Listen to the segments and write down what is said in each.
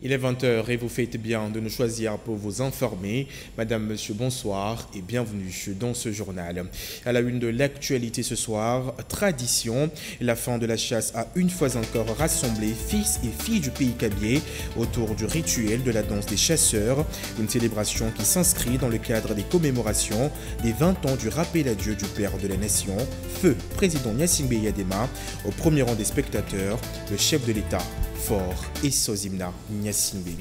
Il est 20 h et vous faites bien de nous choisir pour vous informer. Madame, Monsieur, bonsoir et bienvenue dans ce journal. À la une de l'actualité ce soir, tradition, la fin de la chasse a une fois encore rassemblé fils et filles du pays Kabyé autour du rituel de la danse des chasseurs, une célébration qui s'inscrit dans le cadre des commémorations des 20 ans du rappel à Dieu du Père de la Nation, feu président Gnassingbé Eyadema, au premier rang des spectateurs, le chef de l'État, Faure Essozimna Gnassingbé.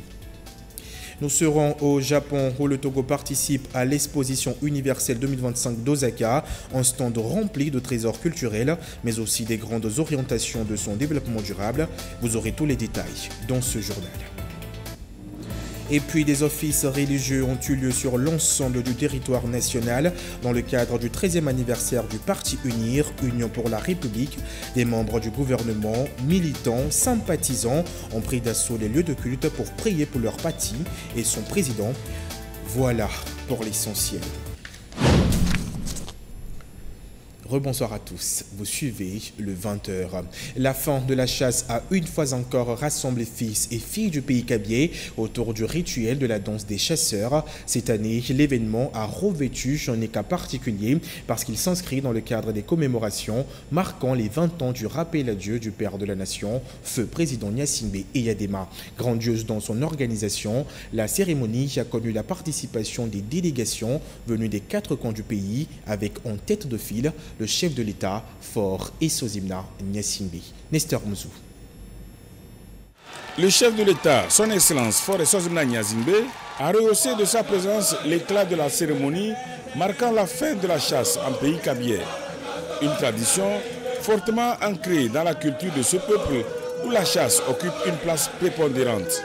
Nous serons au Japon où le Togo participe à l'exposition universelle 2025 d'Osaka, un stand rempli de trésors culturels, mais aussi des grandes orientations de son développement durable. Vous aurez tous les détails dans ce journal. Et puis des offices religieux ont eu lieu sur l'ensemble du territoire national dans le cadre du 13e anniversaire du Parti UNIR, Union pour la République. Des membres du gouvernement, militants, sympathisants ont pris d'assaut les lieux de culte pour prier pour leur parti et son président. Voilà pour l'essentiel. Rebonsoir à tous, vous suivez le 20 h. La fin de la chasse a une fois encore rassemblé fils et filles du pays Kabyé autour du rituel de la danse des chasseurs. Cette année, l'événement a revêtu un éclat particulier parce qu'il s'inscrit dans le cadre des commémorations marquant les 20 ans du rappel à Dieu du Père de la Nation, feu président Gnassingbé Eyadema. Grandiose dans son organisation, la cérémonie a connu la participation des délégations venues des 4 coins du pays avec en tête de file le chef de l'État, Faure Essozimna Gnassingbé. Nestor Mouzou. Le chef de l'État, son Excellence Faure Essozimna Gnassingbé, a rehaussé de sa présence l'éclat de la cérémonie marquant la fin de la chasse en pays Kabyé. Une tradition fortement ancrée dans la culture de ce peuple où la chasse occupe une place prépondérante.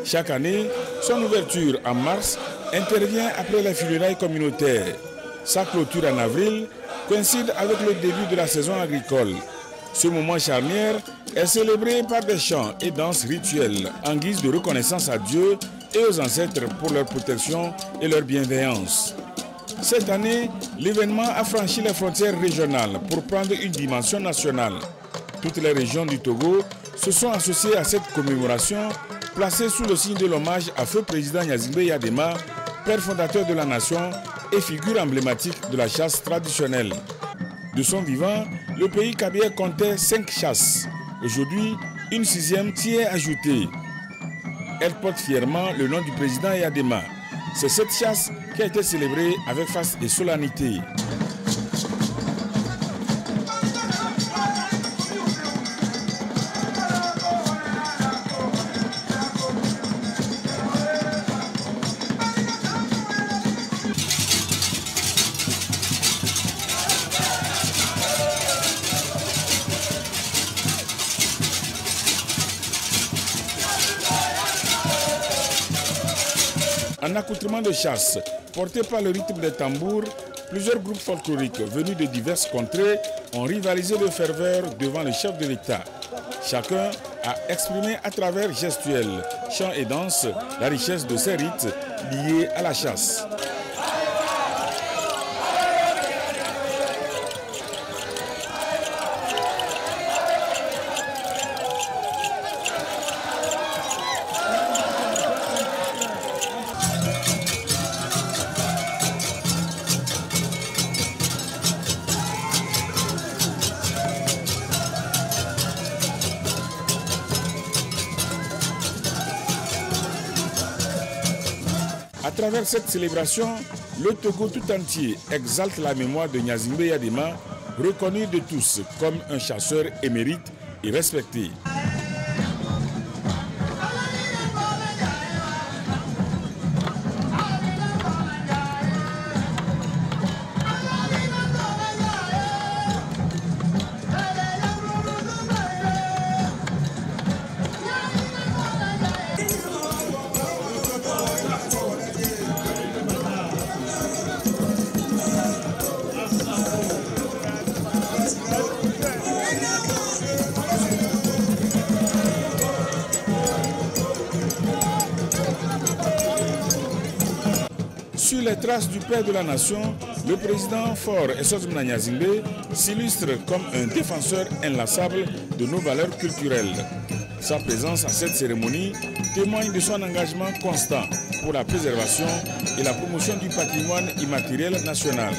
Chaque année, son ouverture en mars intervient après les funérailles communautaires. Sa clôture en avril coïncide avec le début de la saison agricole. Ce moment charnière est célébré par des chants et danses rituelles en guise de reconnaissance à Dieu et aux ancêtres pour leur protection et leur bienveillance. Cette année, l'événement a franchi les frontières régionales pour prendre une dimension nationale. Toutes les régions du Togo se sont associées à cette commémoration placée sous le signe de l'hommage à feu président Gnassingbé Eyadema, père fondateur de la nation et figure emblématique de la chasse traditionnelle. De son vivant, le pays Kabyé comptait 5 chasses. Aujourd'hui, une 6e s'y est ajoutée. Elle porte fièrement le nom du président Eyadema. C'est cette chasse qui a été célébrée avec face et solennité. En accoutrement de chasse, porté par le rythme des tambours, plusieurs groupes folkloriques venus de diverses contrées ont rivalisé de ferveur devant le chef de l'État. Chacun a exprimé à travers gestuels, chants et danses la richesse de ces rites liés à la chasse. À travers cette célébration, le Togo tout entier exalte la mémoire de Gnassingbé Eyadema, reconnu de tous comme un chasseur émérite et respecté. Sur les traces du père de la nation, le président Faure Essozimna Gnassingbé s'illustre comme un défenseur inlassable de nos valeurs culturelles. Sa présence à cette cérémonie témoigne de son engagement constant pour la préservation et la promotion du patrimoine immatériel national.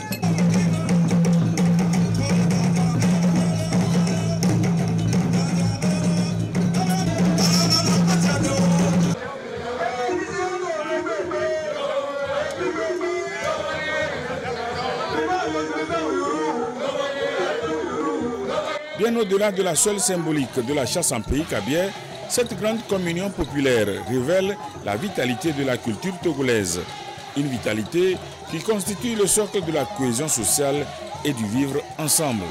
Bien au-delà de la seule symbolique de la chasse en pays cabiais, cette grande communion populaire révèle la vitalité de la culture togolaise. Une vitalité qui constitue le socle de la cohésion sociale et du vivre ensemble.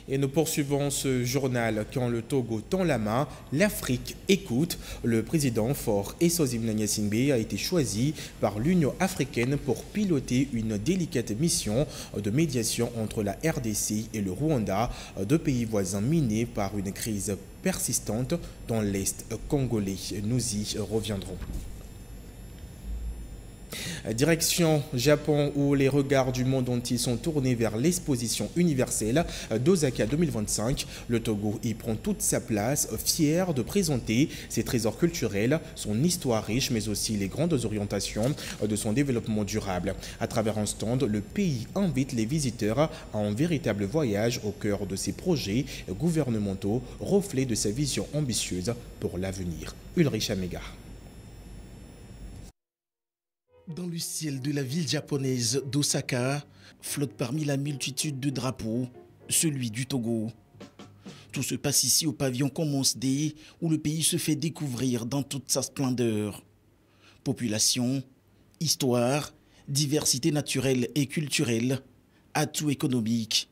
Et nous poursuivons ce journal quand le Togo tend la main, l'Afrique écoute. Le président Faure Essozi Singbe a été choisi par l'Union africaine pour piloter une délicate mission de médiation entre la RDC et le Rwanda, deux pays voisins minés par une crise persistante dans l'Est congolais. Nous y reviendrons. Direction Japon, où les regards du monde entier sont tournés vers l'exposition universelle d'Osaka 2025. Le Togo y prend toute sa place, fier de présenter ses trésors culturels, son histoire riche, mais aussi les grandes orientations de son développement durable. À travers un stand, le pays invite les visiteurs à un véritable voyage au cœur de ses projets gouvernementaux, reflet de sa vision ambitieuse pour l'avenir. Ulrich Amega. Dans le ciel de la ville japonaise d'Osaka, flotte parmi la multitude de drapeaux, celui du Togo. Tout se passe ici au pavillon Commons Day, où le pays se fait découvrir dans toute sa splendeur. Population, histoire, diversité naturelle et culturelle, atout économique.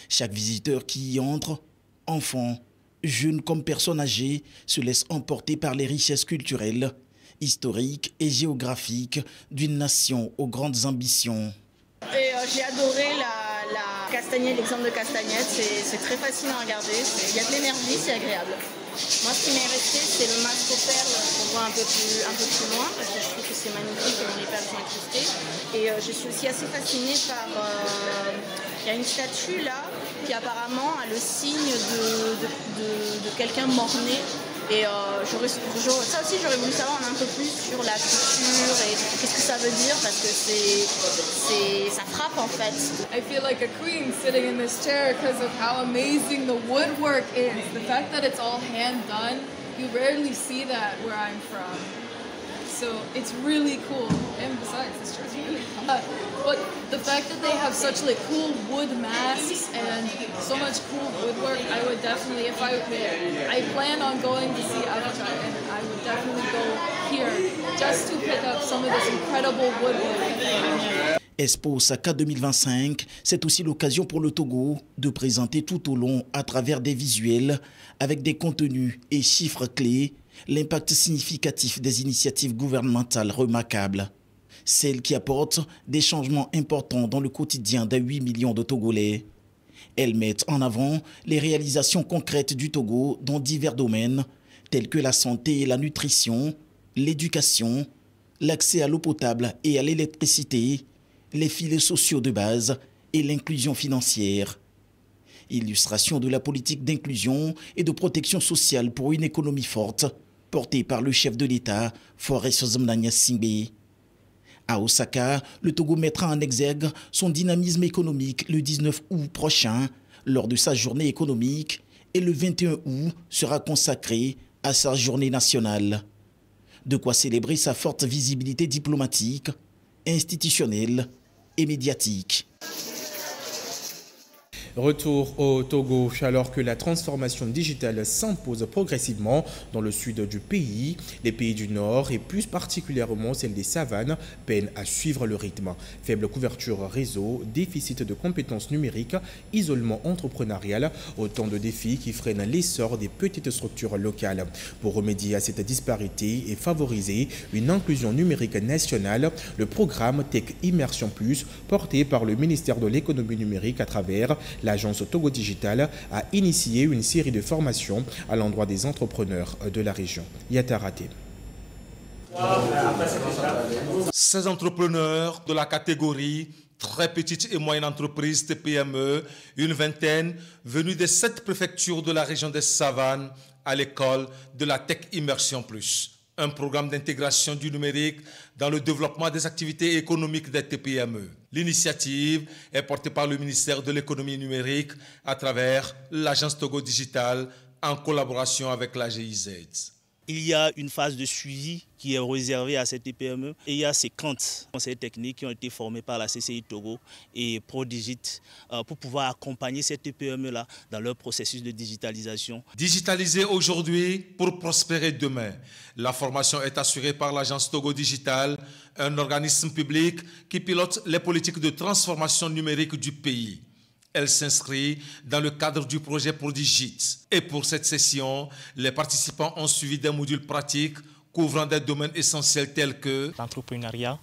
Chaque visiteur qui y entre, enfant, jeune comme personne âgée, se laisse emporter par les richesses culturelles, historique et géographique d'une nation aux grandes ambitions. J'ai adoré la castagnette, l'exemple de castagnette, c'est très fascinant à regarder, il y a de l'énergie, c'est agréable. Moi ce qui m'est resté c'est le masque aux perles qu'on voit un peu plus loin parce que je trouve que c'est magnifique comment les perles sont incrustées. Et je suis aussi assez fascinée par, il y a une statue là qui apparemment a le signe de quelqu'un mort-né. Et ça aussi j'aurais voulu savoir un peu plus sur la culture et qu'est-ce que ça veut dire parce que ça frappe en fait. I feel like a queen sitting in this chair because of how amazing the woodwork is. The fact that it's all hand done, you rarely see that where I'm from. So it's really cool. And besides, this chair's really cool. But the fact that they have such like cool wood masks and so much cool woodwork, I would definitely, if I plan on going to see Africa, and I would definitely go here just to pick up some of this incredible woodwork. Expo Osaka 2025, c'est aussi l'occasion pour le Togo de présenter tout au long, à travers des visuels, avec des contenus et chiffres clés, l'impact significatif des initiatives gouvernementales remarquables. Celles qui apportent des changements importants dans le quotidien de 8 millions de Togolais. Elles mettent en avant les réalisations concrètes du Togo dans divers domaines, tels que la santé et la nutrition, l'éducation, l'accès à l'eau potable et à l'électricité, les filets sociaux de base et l'inclusion financière. Illustration de la politique d'inclusion et de protection sociale pour une économie forte, portée par le chef de l'État, Faure Essozi Singbe. À Osaka, le Togo mettra en exergue son dynamisme économique le 19 août prochain, lors de sa journée économique, et le 21 août sera consacré à sa journée nationale. De quoi célébrer sa forte visibilité diplomatique, institutionnelle et médiatique. Retour au Togo, alors que la transformation digitale s'impose progressivement dans le sud du pays, les pays du Nord et plus particulièrement celles des savanes peinent à suivre le rythme. Faible couverture réseau, déficit de compétences numériques, isolement entrepreneurial, autant de défis qui freinent l'essor des petites structures locales. Pour remédier à cette disparité et favoriser une inclusion numérique nationale, le programme Tech Immersion Plus, porté par le ministère de l'économie numérique à travers l'agence Togo Digital, a initié une série de formations à l'endroit des entrepreneurs de la région. Yatarate. 16 entrepreneurs de la catégorie très petites et moyennes entreprises, TPME, une vingtaine venus des 7 préfectures de la région des Savanes à l'école de la Tech Immersion Plus, un programme d'intégration du numérique dans le développement des activités économiques des TPME. L'initiative est portée par le ministère de l'économie numérique à travers l'agence Togo Digital en collaboration avec la GIZ. Il y a une phase de suivi qui est réservée à cette TPME et il y a 50 conseillers techniques qui ont été formés par la CCI Togo et Prodigit pour pouvoir accompagner cette TPME-là dans leur processus de digitalisation. Digitaliser aujourd'hui pour prospérer demain. La formation est assurée par l'agence Togo Digital, un organisme public qui pilote les politiques de transformation numérique du pays. Elle s'inscrit dans le cadre du projet Prodigit. Et pour cette session, les participants ont suivi des modules pratiques couvrant des domaines essentiels tels que l'entrepreneuriat,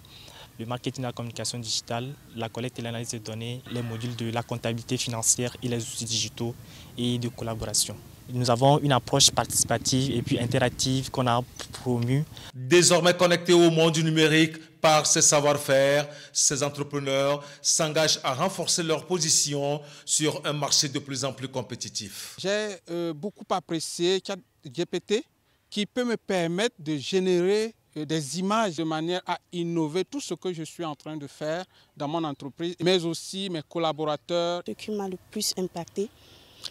le marketing et la communication digitale, la collecte et l'analyse de données, les modules de la comptabilité financière et les outils digitaux et de collaboration. Nous avons une approche participative et puis interactive qu'on a promue. Désormais connectés au monde du numérique par ces savoir-faire, ces entrepreneurs s'engagent à renforcer leur position sur un marché de plus en plus compétitif. J'ai beaucoup apprécié ChatGPT qui peut me permettre de générer des images de manière à innover tout ce que je suis en train de faire dans mon entreprise, mais aussi mes collaborateurs. Ce qui m'a le plus impacté,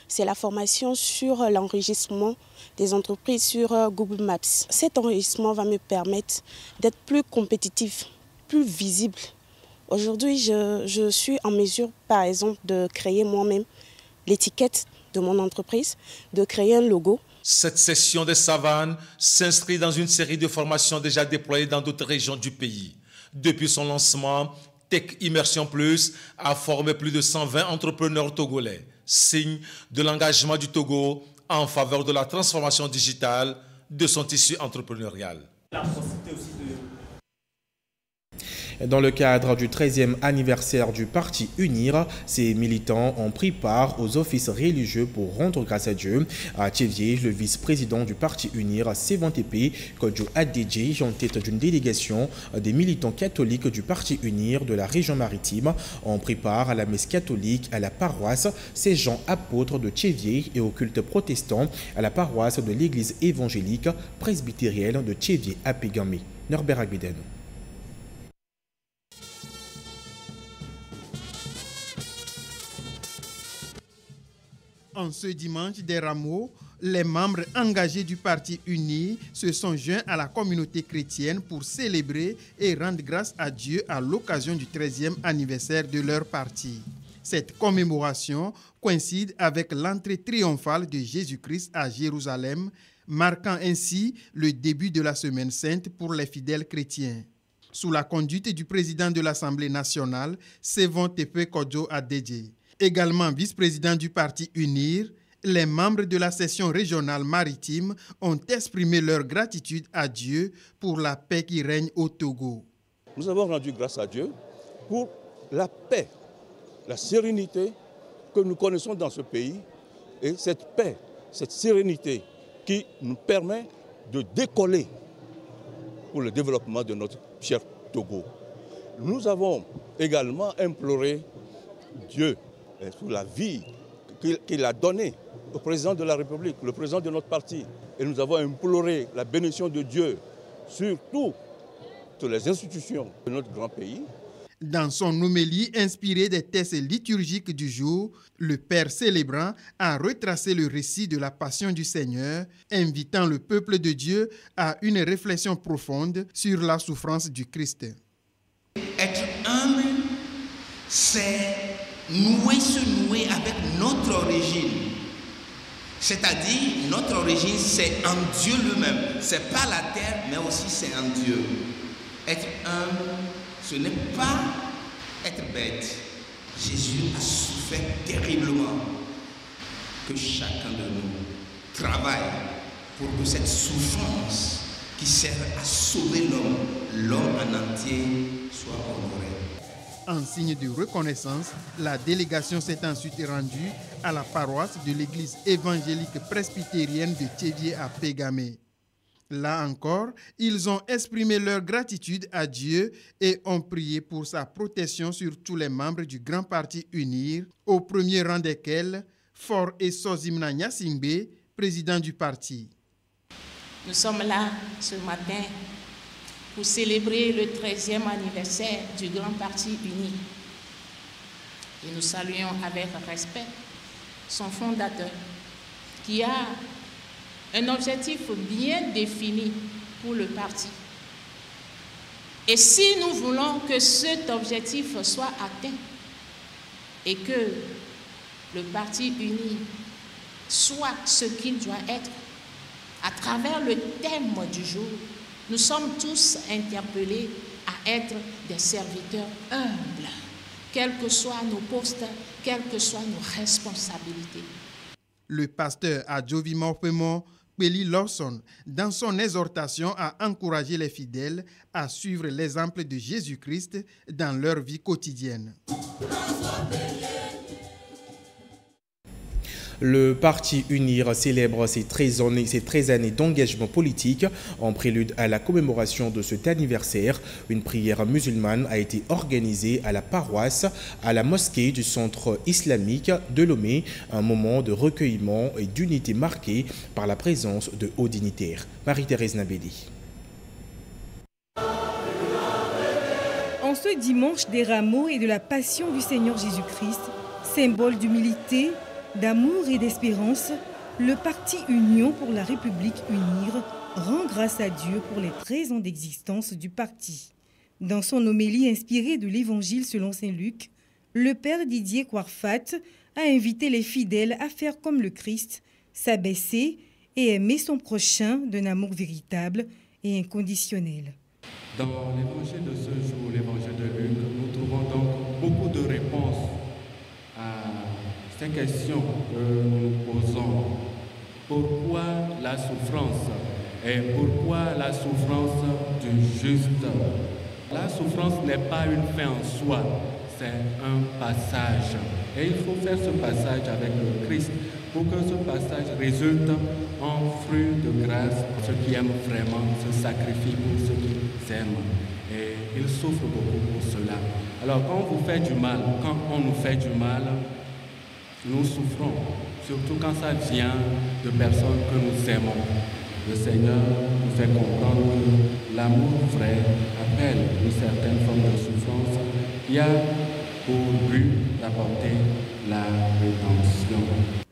c'est la formation sur l'enregistrement des entreprises sur Google Maps. Cet enregistrement va me permettre d'être plus compétitif, plus visible. Aujourd'hui, je suis en mesure, par exemple, de créer moi-même l'étiquette de mon entreprise, de créer un logo. Cette session des Savanes s'inscrit dans une série de formations déjà déployées dans d'autres régions du pays. Depuis son lancement, Tech Immersion Plus a formé plus de 120 entrepreneurs togolais, signe de l'engagement du Togo en faveur de la transformation digitale de son tissu entrepreneurial. Dans le cadre du 13e anniversaire du parti UNIR, ces militants ont pris part aux offices religieux pour rendre grâce à Dieu. À Tchévié, le vice-président du parti UNIR, Sévan-Tépé, Kodjo Adedji, en tête d'une délégation des militants catholiques du parti UNIR de la région maritime, ont pris part à la messe catholique à la paroisse Saint-Jean apôtre de Tchévié et au culte protestant à la paroisse de l'église évangélique presbytérienne de Tchévié à Pégamé. Norbert Agbeden. En ce dimanche des Rameaux, les membres engagés du parti uni se sont joints à la communauté chrétienne pour célébrer et rendre grâce à Dieu à l'occasion du 13e anniversaire de leur parti. Cette commémoration coïncide avec l'entrée triomphale de Jésus-Christ à Jérusalem, marquant ainsi le début de la Semaine Sainte pour les fidèles chrétiens. Sous la conduite du président de l'Assemblée nationale, Sévan-Tépé Kodjo Adedji. Également vice-président du parti UNIR, les membres de la section régionale maritime ont exprimé leur gratitude à Dieu pour la paix qui règne au Togo. Nous avons rendu grâce à Dieu pour la paix, la sérénité que nous connaissons dans ce pays et cette paix, cette sérénité qui nous permet de décoller pour le développement de notre cher Togo. Nous avons également imploré Dieu sur la vie qu'il a donnée au président de la République, le président de notre parti. Et nous avons imploré la bénédiction de Dieu sur toutes les institutions de notre grand pays. Dans son homélie inspirée des textes liturgiques du jour, le Père célébrant a retracé le récit de la passion du Seigneur, invitant le peuple de Dieu à une réflexion profonde sur la souffrance du Christ. Être humble, c'est se nouer avec notre origine. C'est-à-dire, notre origine, c'est en Dieu lui-même. C'est pas la terre, mais aussi c'est en Dieu. Être humble, ce n'est pas être bête. Jésus a souffert terriblement. Que chacun de nous travaille pour que cette souffrance qui sert à sauver l'homme en entier, soit honorée. En signe de reconnaissance, la délégation s'est ensuite rendue à la paroisse de l'église évangélique presbytérienne de Tchévié à Pégamé. Là encore, ils ont exprimé leur gratitude à Dieu et ont prié pour sa protection sur tous les membres du Grand Parti UNIR, au premier rang desquels Faure Essozimna Gnassingbé, président du parti. Nous sommes là ce matin pour célébrer le 13e anniversaire du Grand Parti uni. Et nous saluons avec respect son fondateur, qui a un objectif bien défini pour le parti. Et si nous voulons que cet objectif soit atteint et que le parti uni soit ce qu'il doit être, à travers le thème du jour, nous sommes tous interpellés à être des serviteurs humbles, quels que soient nos postes, quelles que soient nos responsabilités. Le pasteur Adjovi Morpemont, Peli Lawson, dans son exhortation, a encouragé les fidèles à suivre l'exemple de Jésus-Christ dans leur vie quotidienne. Le parti UNIR célèbre ses 13 années d'engagement politique. En prélude à la commémoration de cet anniversaire, une prière musulmane a été organisée à la paroisse, à la mosquée du centre islamique de Lomé, un moment de recueillement et d'unité marqué par la présence de hauts dignitaires. Marie-Thérèse Nabédi. En ce dimanche des rameaux et de la passion du Seigneur Jésus-Christ, symbole d'humilité, d'amour et d'espérance, le parti Union pour la République UNIR rend grâce à Dieu pour les 13 ans d'existence du parti. Dans son homélie inspirée de l'Évangile selon saint Luc, le père Didier Kouarfat a invité les fidèles à faire comme le Christ, s'abaisser et aimer son prochain d'un amour véritable et inconditionnel. Dans l'évangile de ce jour, l'évangile de Luc, nous trouvons donc beaucoup de réponses à ces questions que nous nous posons. Pourquoi la souffrance? Et pourquoi la souffrance du juste? La souffrance n'est pas une fin en soi, c'est un passage. Et il faut faire ce passage avec le Christ pour que ce passage résulte en fruit de grâce. Ceux qui aiment vraiment se sacrifient pour ceux qui aiment. Et ils souffrent beaucoup pour cela. Alors quand on vous fait du mal, quand on nous fait du mal, nous souffrons, surtout quand ça vient de personnes que nous aimons. Le Seigneur nous fait comprendre que l'amour vrai appelle une certaine forme de souffrance qui a pour but d'apporter la rédemption.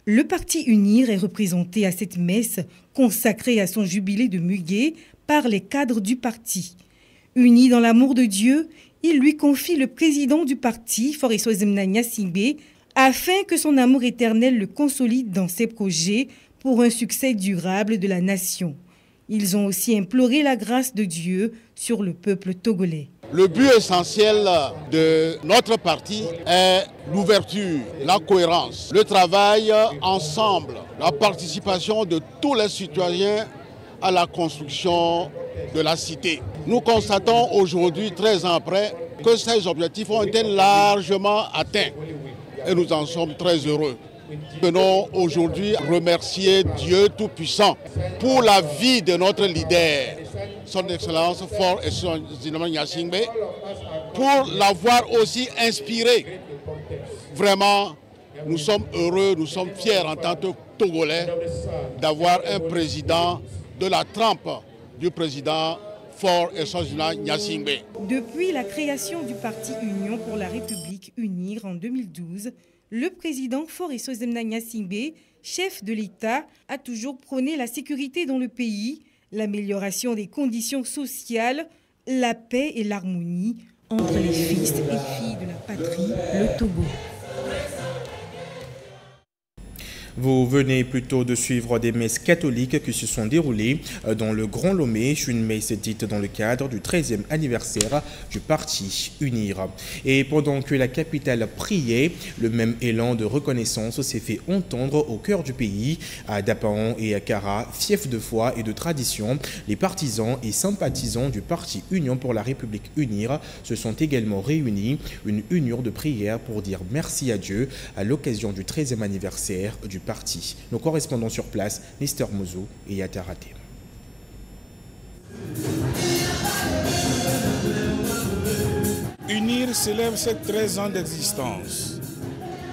Le parti UNIR est représenté à cette messe consacrée à son jubilé de muguet par les cadres du parti. Unis dans l'amour de Dieu, il lui confie le président du parti, Faure Essozimna Gnassingbé, afin que son amour éternel le consolide dans ses projets pour un succès durable de la nation. Ils ont aussi imploré la grâce de Dieu sur le peuple togolais. Le but essentiel de notre parti est l'ouverture, la cohérence, le travail ensemble, la participation de tous les citoyens à la construction de la cité. Nous constatons aujourd'hui, 13 ans après, que ces objectifs ont été largement atteints. Et nous en sommes très heureux. Nous venons aujourd'hui remercier Dieu Tout-Puissant pour la vie de notre leader, son Excellence Faure Essozimna Gnassingbé, pour l'avoir aussi inspiré. Vraiment, nous sommes heureux, nous sommes fiers en tant que Togolais d'avoir un président de la trempe du président Faure Essozimna Gnassingbé. Depuis la création du parti Union pour la République UNIR en 2012, le président Faure Essozimna Gnassingbé, chef de l'État, a toujours prôné la sécurité dans le pays, l'amélioration des conditions sociales, la paix et l'harmonie entre les fils et filles de la patrie, le Togo. Vous venez plutôt de suivre des messes catholiques qui se sont déroulées dans le Grand Lomé, une messe dite dans le cadre du 13e anniversaire du parti UNIR. Et pendant que la capitale priait, le même élan de reconnaissance s'est fait entendre au cœur du pays. À Dapaon et à Kara, fief de foi et de tradition, les partisans et sympathisants du parti Union pour la République UNIR se sont également réunis, une union de prière pour dire merci à Dieu à l'occasion du 13e anniversaire du parti. Nos correspondants sur place, Mister Mozo et Yatarate. UNIR célèbre ses 13 ans d'existence.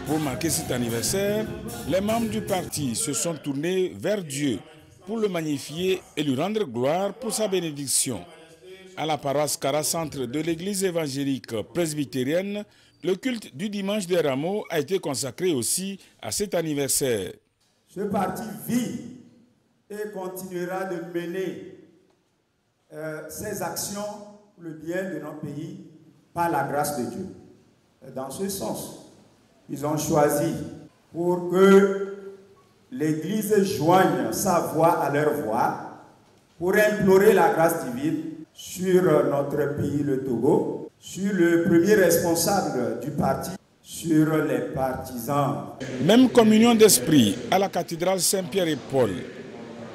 Pour marquer cet anniversaire, les membres du parti se sont tournés vers Dieu pour le magnifier et lui rendre gloire pour sa bénédiction. À la paroisse Kara Centre de l'église évangélique presbytérienne, le culte du dimanche des rameaux a été consacré aussi à cet anniversaire. Ce parti vit et continuera de mener ses actions pour le bien de notre pays par la grâce de Dieu. Et dans ce sens, ils ont choisi pour que l'Église joigne sa voix à leur voix pour implorer la grâce divine sur notre pays, le Togo, sur le premier responsable du parti, sur les partisans. Même communion d'esprit à la cathédrale Saint-Pierre et Paul.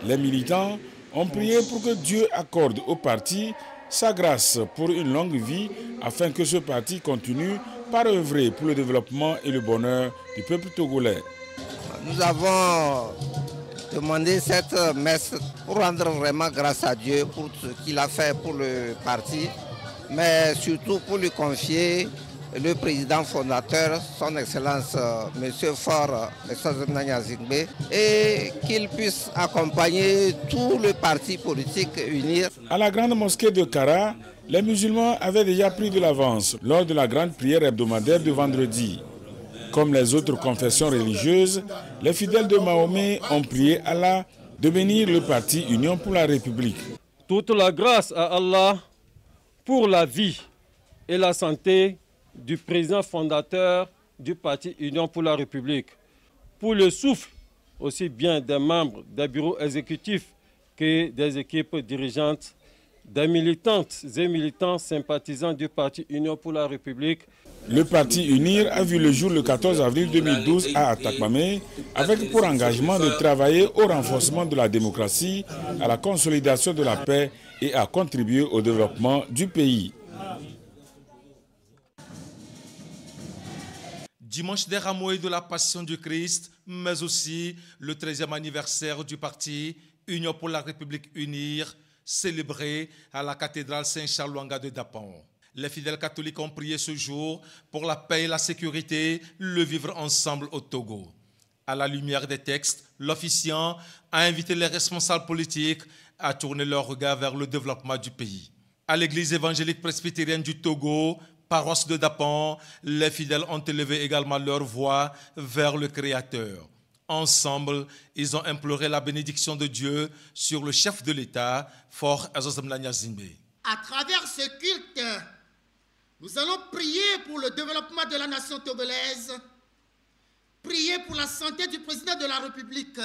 Les militants ont prié pour que Dieu accorde au parti sa grâce pour une longue vie afin que ce parti continue par œuvrer pour le développement et le bonheur du peuple togolais. Nous avons demandé cette messe pour rendre vraiment grâce à Dieu pour ce qu'il a fait pour le parti, mais surtout pour lui confier le président fondateur, son Excellence M. Faure Zimnanya-Zingbe, et qu'il puisse accompagner tout le parti politique UNIR. À la grande mosquée de Kara, les musulmans avaient déjà pris de l'avance lors de la grande prière hebdomadaire de vendredi. Comme les autres confessions religieuses, les fidèles de Mahomet ont prié Allah de bénir le parti Union pour la République. Toute la grâce à Allah pour la vie et la santé du président fondateur du parti Union pour la République, pour le souffle aussi bien des membres des bureaux exécutifs que des équipes dirigeantes, des militantes et militants sympathisants du parti Union pour la République. Le parti UNIR a vu le jour le 14 avril 2012 à Atakpamé avec pour engagement de travailler au renforcement de la démocratie, à la consolidation de la paix et à contribuer au développement du pays. Dimanche des rameaux et de la Passion du Christ, mais aussi le 13e anniversaire du parti Union pour la République UNIR, célébré à la cathédrale Saint-Charles-Lwanga de Dapan. Les fidèles catholiques ont prié ce jour pour la paix et la sécurité, le vivre ensemble au Togo. À la lumière des textes, l'officiant a invité les responsables politiques à tourner leur regard vers le développement du pays. À l'église évangélique presbytérienne du Togo, paroisse de Dapan, les fidèles ont élevé également leur voix vers le Créateur. Ensemble, ils ont imploré la bénédiction de Dieu sur le chef de l'État, Faure Zimnanya-Zingbe. À travers ce culte, nous allons prier pour le développement de la nation togolaise, prier pour la santé du président de la République,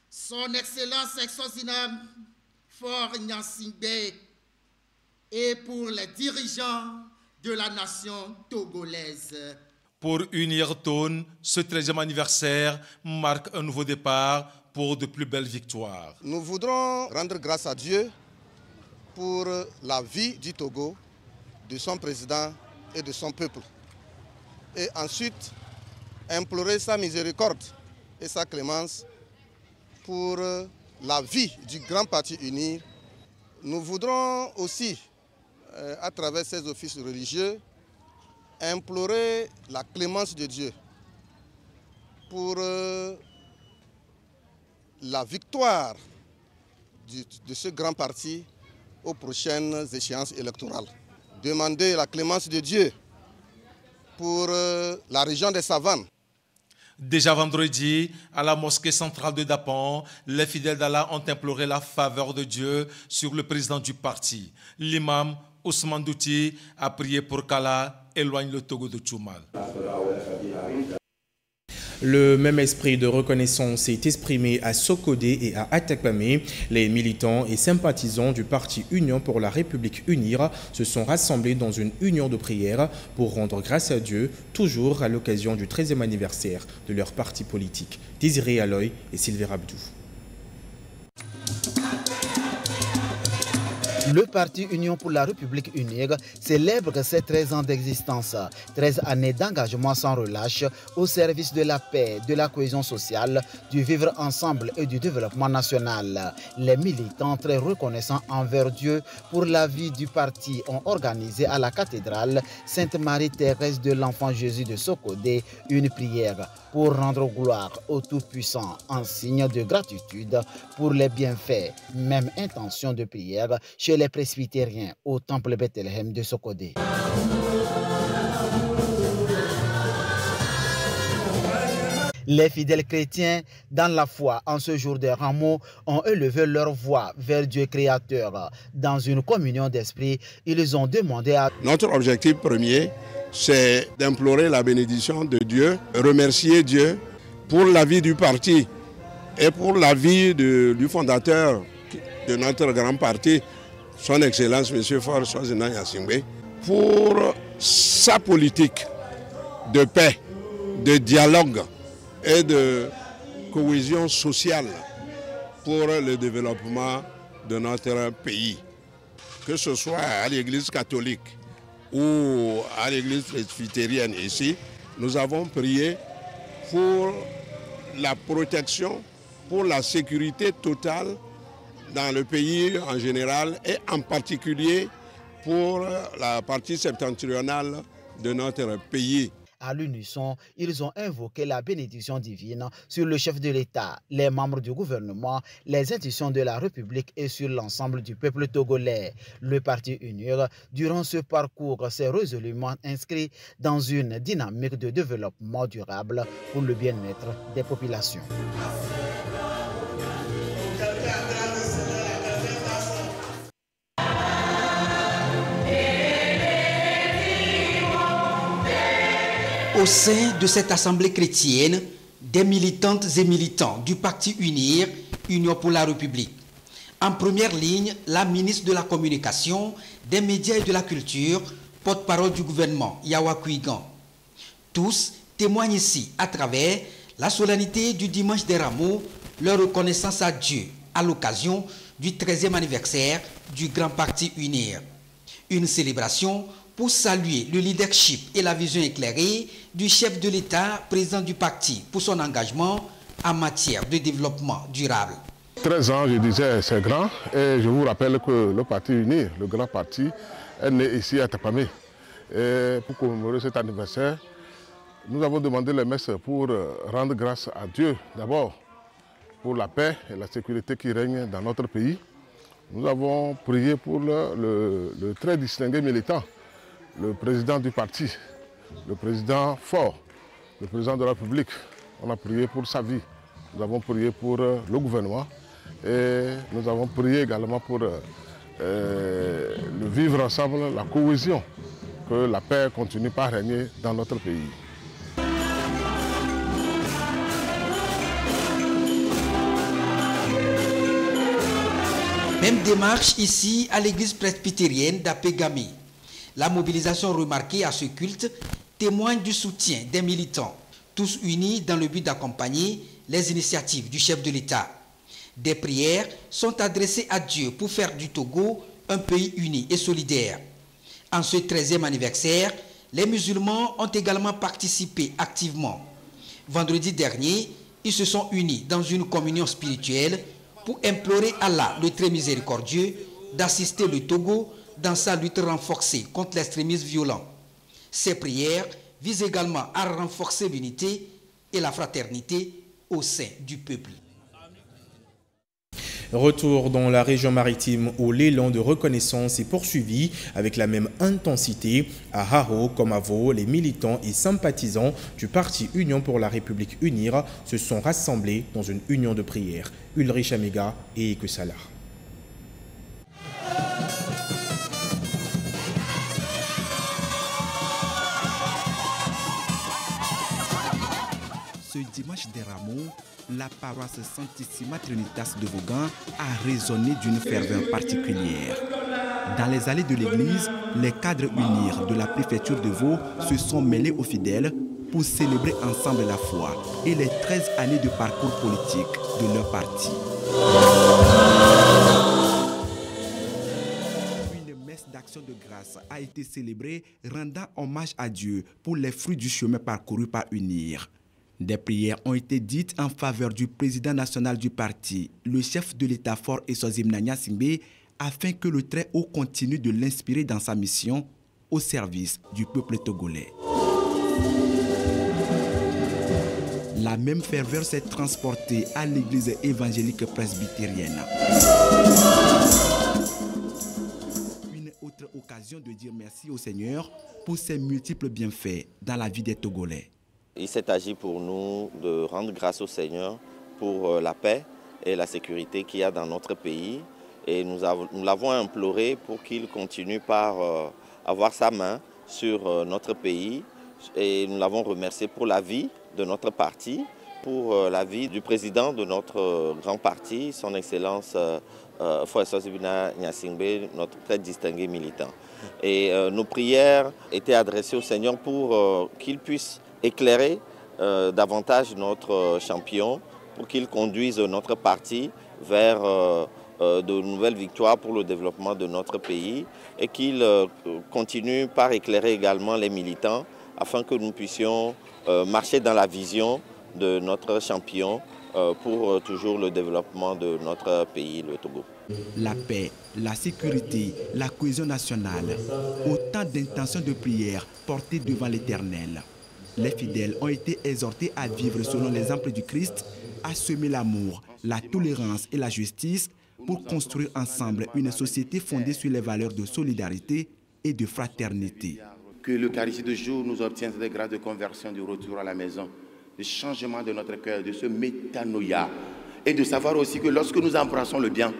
son Excellence Exosinam Faure Zimnanya-Zingbe, et pour les dirigeants de la nation togolaise. Pour UNIR Tone, ce 13e anniversaire marque un nouveau départ pour de plus belles victoires. Nous voudrons rendre grâce à Dieu pour la vie du Togo, de son président et de son peuple. Et ensuite, implorer sa miséricorde et sa clémence pour la vie du grand parti UNIR. Nous voudrons aussi, à travers ces offices religieux, implorer la clémence de Dieu pour la victoire de ce grand parti aux prochaines échéances électorales. Demander la clémence de Dieu pour la région des Savanes. Déjà vendredi, à la mosquée centrale de Dapan, les fidèles d'Allah ont imploré la faveur de Dieu sur le président du parti. L'imam Ousmane Douti a prié pour qu'Allah éloigne le Togo de Tchoumal. Le même esprit de reconnaissance s'est exprimé à Sokodé et à Atakpamé. Les militants et sympathisants du parti Union pour la République UNIR se sont rassemblés dans une union de prière pour rendre grâce à Dieu, toujours à l'occasion du 13e anniversaire de leur parti politique. Désiré Aloy et Sylvain Abdou. Le parti Union pour la République Unie célèbre ses 13 ans d'existence, 13 années d'engagement sans relâche au service de la paix, de la cohésion sociale, du vivre ensemble et du développement national. Les militants très reconnaissants envers Dieu pour la vie du parti ont organisé à la cathédrale Sainte-Marie-Thérèse de l'Enfant Jésus de Sokodé une prière pour rendre gloire au Tout-Puissant en signe de gratitude pour les bienfaits. Même intention de prière chez les presbytériens au temple Bethléem de Sokodé. Les fidèles chrétiens, dans la foi, en ce jour des rameaux, ont élevé leur voix vers Dieu créateur. Dans une communion d'esprit, ils ont demandé à... Notre objectif premier, c'est d'implorer la bénédiction de Dieu, remercier Dieu pour la vie du parti et pour la vie du fondateur de notre grand parti, son Excellence M. Faure Swaziland Gnassingbé, pour sa politique de paix, de dialogue et de cohésion sociale pour le développement de notre pays. Que ce soit à l'Église catholique ou à l'Église presbytérienne ici, nous avons prié pour la protection, pour la sécurité totale dans le pays en général et en particulier pour la partie septentrionale de notre pays. À l'unisson, ils ont invoqué la bénédiction divine sur le chef de l'État, les membres du gouvernement, les institutions de la République et sur l'ensemble du peuple togolais. Le parti UNIR, durant ce parcours, s'est résolument inscrit dans une dynamique de développement durable pour le bien-être des populations. Au sein de cette assemblée chrétienne, des militantes et militants du parti UNIR, Union pour la République. En première ligne, la ministre de la Communication, des médias et de la culture, porte-parole du gouvernement, Yawa Kuigan. Tous témoignent ici, à travers la solennité du dimanche des rameaux, leur reconnaissance à Dieu à l'occasion du 13e anniversaire du grand parti UNIR. Une célébration pour saluer le leadership et la vision éclairée du chef de l'État, président du parti, pour son engagement en matière de développement durable. 13 ans, je disais, c'est grand. Et je vous rappelle que le parti UNIR, le grand parti, est né ici à Tapamé. Et pour commémorer cet anniversaire, nous avons demandé les messes pour rendre grâce à Dieu, d'abord, pour la paix et la sécurité qui règnent dans notre pays. Nous avons prié pour le très distingué militant, le président du parti, le président Faure, le président de la République. On a prié pour sa vie. Nous avons prié pour le gouvernement et nous avons prié également pour le vivre ensemble, la cohésion, que la paix continue à régner dans notre pays. Même démarche ici à l'église presbytérienne d'Apegami. La mobilisation remarquée à ce culte témoigne du soutien des militants, tous unis dans le but d'accompagner les initiatives du chef de l'État. Des prières sont adressées à Dieu pour faire du Togo un pays uni et solidaire. En ce 13e anniversaire, les musulmans ont également participé activement. Vendredi dernier, ils se sont unis dans une communion spirituelle pour implorer Allah, le très miséricordieux, d'assister le Togo dans sa lutte renforcée contre l'extrémisme violent. Ces prières visent également à renforcer l'unité et la fraternité au sein du peuple. Retour dans la région maritime où l'élan de reconnaissance est poursuivi avec la même intensité. À Haro comme à Vo, les militants et sympathisants du parti Union pour la République UNIR se sont rassemblés dans une union de prière. Ulrich Amiga et Ekusala. Ce dimanche des rameaux, la paroisse Santissima Trinitas de Vaughan a résonné d'une ferveur particulière. Dans les allées de l'église, les cadres UNIR de la préfecture de Vaud se sont mêlés aux fidèles pour célébrer ensemble la foi et les 13 années de parcours politique de leur parti. l'action de grâce a été célébrée, rendant hommage à Dieu pour les fruits du chemin parcouru par UNIR. Des prières ont été dites en faveur du président national du parti, le chef de l'État fort Eswazimna Nyasingbe, afin que le Très-Haut continue de l'inspirer dans sa mission au service du peuple togolais. La même ferveur s'est transportée à l'église évangélique presbytérienne. Une autre occasion de dire merci au Seigneur pour ses multiples bienfaits dans la vie des Togolais. Il s'est agi pour nous de rendre grâce au Seigneur pour la paix et la sécurité qu'il y a dans notre pays. Et nous l'avons imploré pour qu'il continue par avoir sa main sur notre pays. Et nous l'avons remercié pour la vie de notre parti, pour la vie du président de notre grand parti, son Excellence Fort Eswazimna Nyasingbe, notre très distingué militant. Et nos prières étaient adressées au Seigneur pour qu'il puisse éclairer davantage notre champion, pour qu'il conduise notre parti vers de nouvelles victoires pour le développement de notre pays et qu'il continue par éclairer également les militants afin que nous puissions marcher dans la vision de notre champion pour toujours le développement de notre pays, le Togo. La paix, la sécurité, la cohésion nationale, autant d'intentions de prière portées devant l'Éternel. Les fidèles ont été exhortés à vivre selon l'exemple du Christ, à semer l'amour, la tolérance et la justice pour construire ensemble une société fondée sur les valeurs de solidarité et de fraternité. Que l'Eucharistie de jour nous obtienne des grâces de conversion, du retour à la maison, du changement de notre cœur, de ce métanoïa. Et de savoir aussi que lorsque nous embrassons le bien,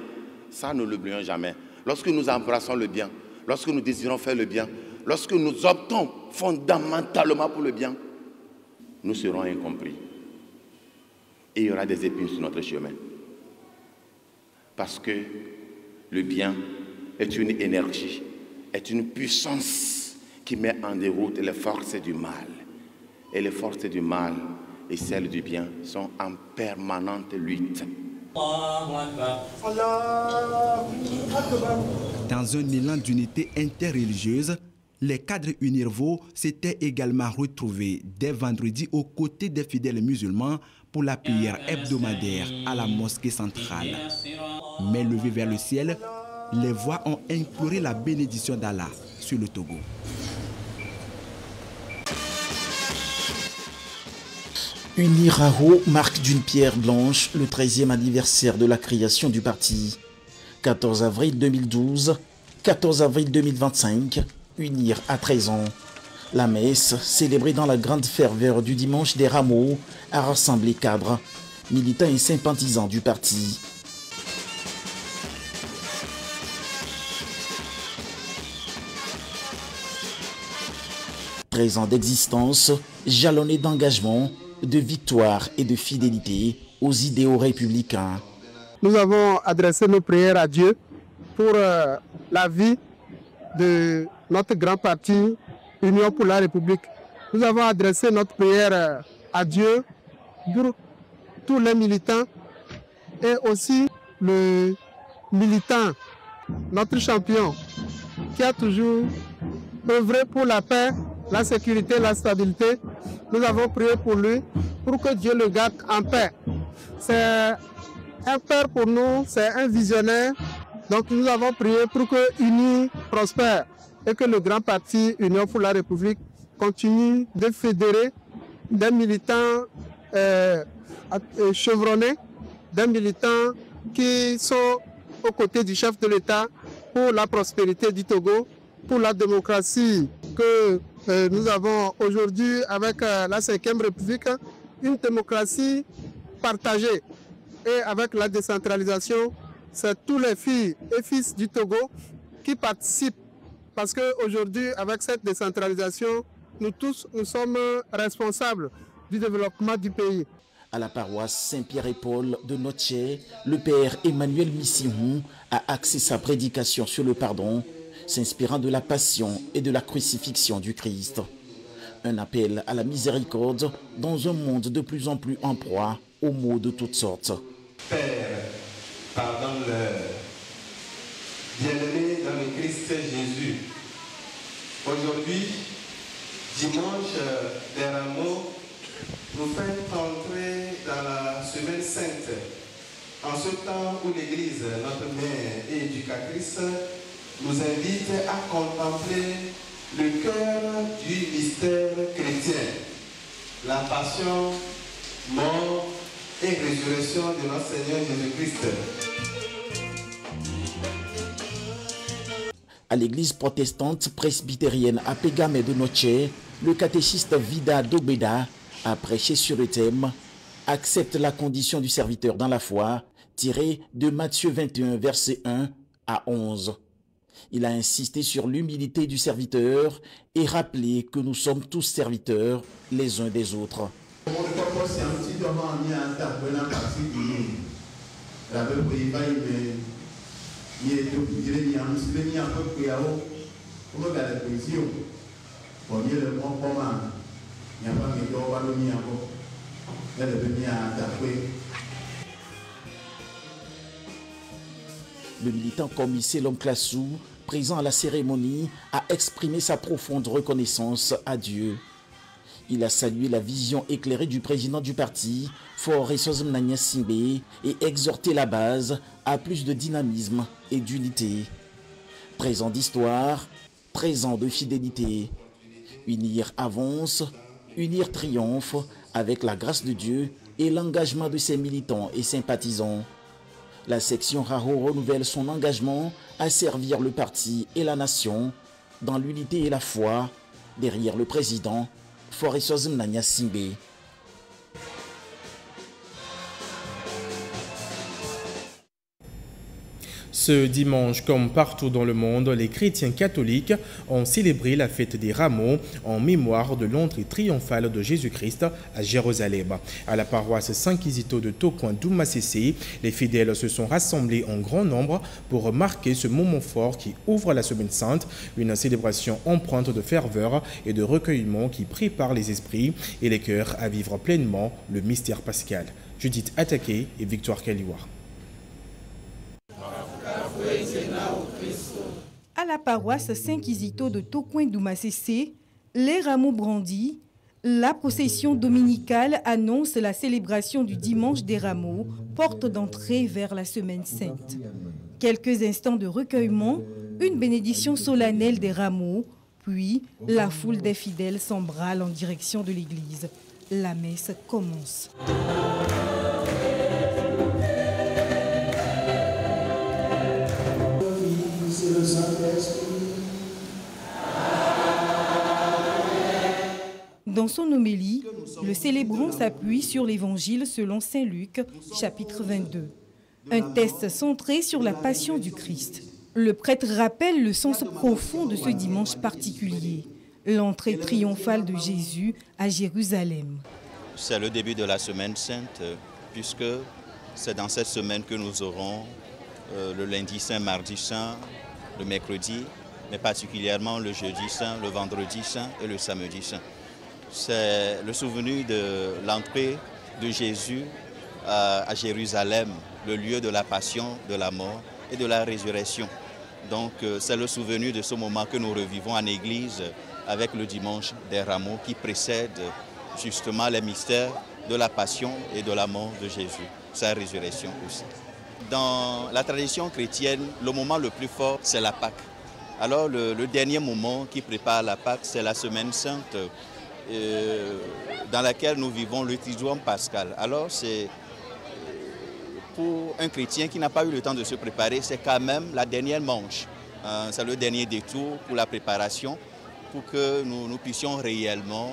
ça ne l'oublions jamais. Lorsque nous embrassons le bien, lorsque nous désirons faire le bien, lorsque nous optons fondamentalement pour le bien, nous serons incompris. Et il y aura des épines sur notre chemin. Parce que le bien est une énergie, est une puissance qui met en déroute les forces du mal. Et les forces du mal et celles du bien sont en permanente lutte. Dans un élan d'unité interreligieuse, les cadres UNIRVO s'étaient également retrouvés dès vendredi aux côtés des fidèles musulmans pour la prière hebdomadaire à la mosquée centrale. Mais levés vers le ciel, les voix ont imploré la bénédiction d'Allah sur le Togo. UNIRAO marque d'une pierre blanche le 13e anniversaire de la création du parti. 14 avril 2012, 14 avril 2025, UNIR a 13 ans. La messe, célébrée dans la grande ferveur du dimanche des rameaux, a rassemblé cadres, militants et sympathisants du parti. « 13 ans d'existence, jalonnés d'engagement, de victoire et de fidélité aux idéaux républicains. » Nous avons adressé nos prières à Dieu pour la vie de notre grand parti, Union pour la République. Nous avons adressé notre prière à Dieu pour tous les militants et aussi le militant, notre champion, qui a toujours œuvré pour la paix, la sécurité, la stabilité. Nous avons prié pour lui, pour que Dieu le garde en paix. C'est un père pour nous, c'est un visionnaire. Donc nous avons prié pour que UNI prospère et que le grand parti Union pour la République continue de fédérer des militants chevronnés, des militants qui sont aux côtés du chef de l'État pour la prospérité du Togo, pour la démocratie que nous avons aujourd'hui avec la 5e République, une démocratie partagée. Et avec la décentralisation, c'est tous les filles et fils du Togo qui participent. Parce qu'aujourd'hui, avec cette décentralisation, nous tous, nous sommes responsables du développement du pays. À la paroisse Saint-Pierre et Paul de Noche, le père Emmanuel Missihou a axé sa prédication sur le pardon, s'inspirant de la passion et de la crucifixion du Christ. Un appel à la miséricorde dans un monde de plus en plus en proie aux maux de toutes sortes. Père, pardonne-leur. Bien-aimés dans le Christ Jésus, Aujourd'hui, dimanche des Rameaux, nous fait entrer dans la semaine sainte. En ce temps où l'Église, notre mère et éducatrice, nous invite à contempler le cœur du mystère chrétien, la passion, mort et résurrection de notre Seigneur Jésus-Christ. À l'église protestante presbytérienne à Pégame de Noche, le catéchiste Vida Dobeda a prêché sur le thème « Accepte la condition du serviteur dans la foi » tiré de Matthieu 21, versets 1 à 11. Il a insisté sur l'humilité du serviteur et rappelé que nous sommes tous serviteurs les uns des autres. Le militant commissaire Lomklassou, présent à la cérémonie, a exprimé sa profonde reconnaissance à Dieu. Il a salué la vision éclairée du président du parti, Faure Sozmnanya Simbe, et exhorté la base à plus de dynamisme et d'unité. Présent d'histoire, présent de fidélité. Unir avance, unir triomphe, avec la grâce de Dieu et l'engagement de ses militants et sympathisants. La section Raho renouvelle son engagement à servir le parti et la nation dans l'unité et la foi derrière le président Faure Sozmnanya Simbe. Ce dimanche, comme partout dans le monde, les chrétiens catholiques ont célébré la fête des Rameaux en mémoire de l'entrée triomphale de Jésus-Christ à Jérusalem. À la paroisse Saint-Kizito de Tokoin-Doumassessé, les fidèles se sont rassemblés en grand nombre pour marquer ce moment fort qui ouvre la Semaine Sainte, une célébration empreinte de ferveur et de recueillement qui prépare les esprits et les cœurs à vivre pleinement le mystère pascal. Judith Attaqué et Victoire Kaliwa. À la paroisse Saint-Kizito de Tokoin-Doumassessé, les rameaux brandis, la procession dominicale annonce la célébration du dimanche des rameaux, porte d'entrée vers la Semaine Sainte. Quelques instants de recueillement, une bénédiction solennelle des rameaux, puis la foule des fidèles s'embrale en direction de l'église. La messe commence. Dans son homélie, le célébrant s'appuie sur l'évangile selon saint Luc, chapitre 22. Un texte centré sur la passion du Christ. Le prêtre rappelle le sens profond de ce dimanche particulier, l'entrée triomphale de Jésus à Jérusalem. C'est le début de la Semaine Sainte, puisque c'est dans cette semaine que nous aurons le lundi saint, mardi saint, le mercredi, mais particulièrement le jeudi saint, le vendredi saint et le samedi saint. C'est le souvenir de l'entrée de Jésus à Jérusalem, le lieu de la passion, de la mort et de la résurrection. Donc c'est le souvenir de ce moment que nous revivons en Église avec le dimanche des Rameaux qui précède justement les mystères de la passion et de la mort de Jésus, sa résurrection aussi. Dans la tradition chrétienne, le moment le plus fort, c'est la Pâque. Alors le dernier moment qui prépare la Pâque, c'est la Semaine Sainte, dans laquelle nous vivons le Triduum pascal. Alors c'est pour un chrétien qui n'a pas eu le temps de se préparer, c'est quand même la dernière manche. C'est le dernier détour pour la préparation, pour que nous puissions réellement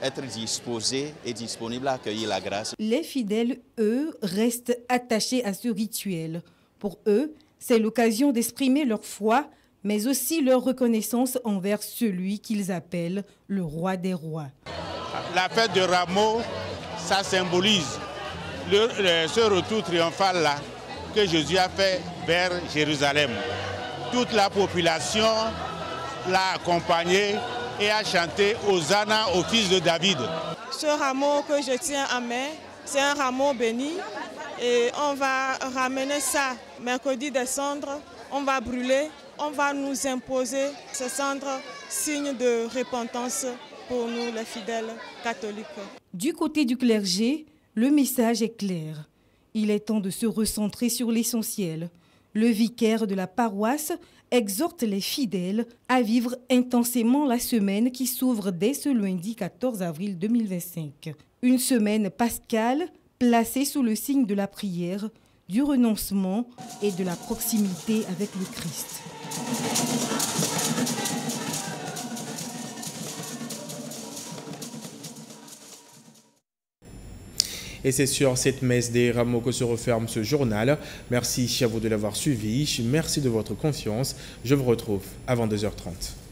être disposés et disponibles à accueillir la grâce. Les fidèles, eux, restent attachés à ce rituel. Pour eux, c'est l'occasion d'exprimer leur foi, mais aussi leur reconnaissance envers celui qu'ils appellent le roi des rois. La fête de Rameaux, ça symbolise ce retour triomphal-là que Jésus a fait vers Jérusalem. Toute la population l'a accompagné et a chanté Hosanna au fils de David. Ce rameau que je tiens en main, c'est un rameau béni et on va ramener ça mercredi des cendres, on va brûler, on va nous imposer ces cendres signe de repentance pour nous les fidèles catholiques. Du côté du clergé, le message est clair. Il est temps de se recentrer sur l'essentiel. Le vicaire de la paroisse exhorte les fidèles à vivre intensément la semaine qui s'ouvre dès ce lundi 14 avril 2025. Une semaine pascale placée sous le signe de la prière, du renoncement et de la proximité avec le Christ. Et c'est sur cette messe des rameaux que se referme ce journal. Merci à vous de l'avoir suivi. Merci de votre confiance. Je vous retrouve avant 2h30.